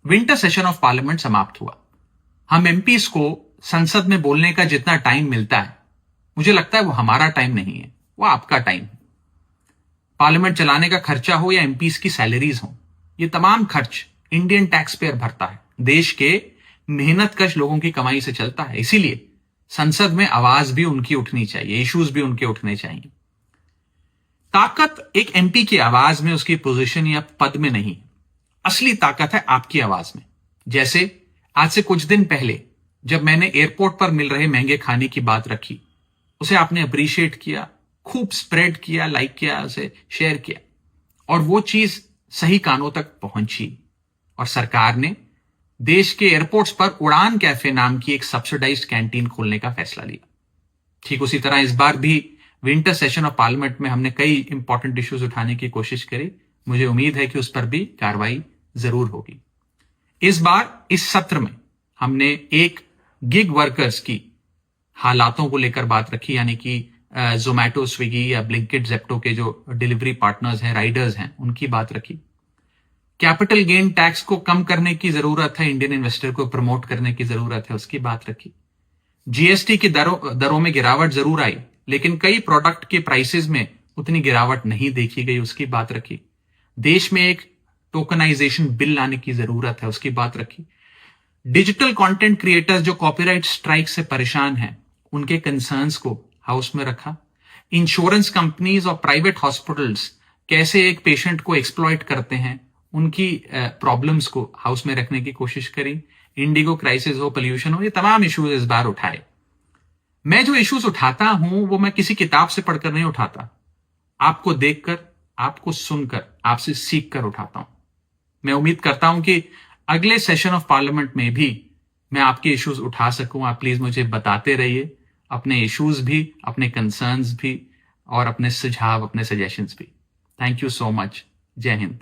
Winter session of parliament समाप्त हुआ। हम एमपीज को संसद में बोलने का जितना टाइम मिलता है, मुझे लगता है वो हमारा टाइम नहीं है, वो आपका टाइम है। पार्लियामेंट चलाने का खर्चा हो या एमपीज की सैलरीज हो, ये तमाम खर्च इंडियन टैक्स पेयर भरता है, देश के मेहनतकश लोगों की कमाई से चलता है। इसीलिए संसद में आवाज भी उनकी उठनी चाहिए, इश्यूज भी उनके उठने चाहिए। ताकत एक एमपी की आवाज में, उसकी पोजीशन या पद में नहीं, असली ताकत है आपकी आवाज में। जैसे आज से कुछ दिन पहले जब मैंने एयरपोर्ट पर मिल रहे महंगे खाने की बात रखी, उसे आपने अप्रिशिएट किया, खूब स्प्रेड किया, लाइक किया, उसे शेयर किया, और वो चीज सही कानों तक पहुंची और सरकार ने देश के एयरपोर्ट्स पर उड़ान कैफे नाम की एक सब्सिडाइज्ड कैंटीन खोलने का फैसला लिया। ठीक उसी तरह इस बार भी विंटर सेशन ऑफ पार्लियामेंट में हमने कई इंपॉर्टेंट इश्यूज उठाने की कोशिश करी। मुझे उम्मीद है कि उस पर भी कार्रवाई जरूर होगी। इस बार इस सत्र में हमने एक गिग वर्कर्स की हालातों को लेकर बात रखी, यानी कि जोमैटो, स्विगी या ब्लिंकिट, जेप्टो के जो डिलीवरी पार्टनर्स हैं, राइडर्स हैं, उनकी बात रखी। कैपिटल गेन टैक्स को कम करने की जरूरत है, इंडियन इन्वेस्टर को प्रमोट करने की जरूरत है, उसकी बात रखी। जीएसटी की दरों में गिरावट जरूर आई, लेकिन कई प्रोडक्ट के प्राइसेस में उतनी गिरावट नहीं देखी गई, उसकी बात रखी। देश में एक टोकनाइजेशन बिल लाने की जरूरत है, उसकी बात रखी। डिजिटल कंटेंट क्रिएटर्स जो कॉपीराइट स्ट्राइक से परेशान हैं, उनके कंसर्न्स को हाउस में रखा। इंश्योरेंस कंपनीज और प्राइवेट हॉस्पिटल्स कैसे एक पेशेंट को एक्सप्लॉइट करते हैं, उनकी प्रॉब्लम्स को हाउस में रखने की कोशिश करी। इंडिगो क्राइसिस हो, पोल्यूशन हो, ये तमाम इश्यूज इस बार उठाए। मैं जो इश्यूज उठाता हूं वो मैं किसी किताब से पढ़कर नहीं उठाता, आपको देखकर, आपको सुनकर, आपसे सीखकर उठाता हूं। मैं उम्मीद करता हूं कि अगले सेशन ऑफ पार्लियामेंट में भी मैं आपके इश्यूज उठा सकूं। आप प्लीज मुझे बताते रहिए अपने इश्यूज भी, अपने कंसर्न्स भी, और अपने सुझाव, अपने सजेशंस भी। Thank you so much. जय हिंद।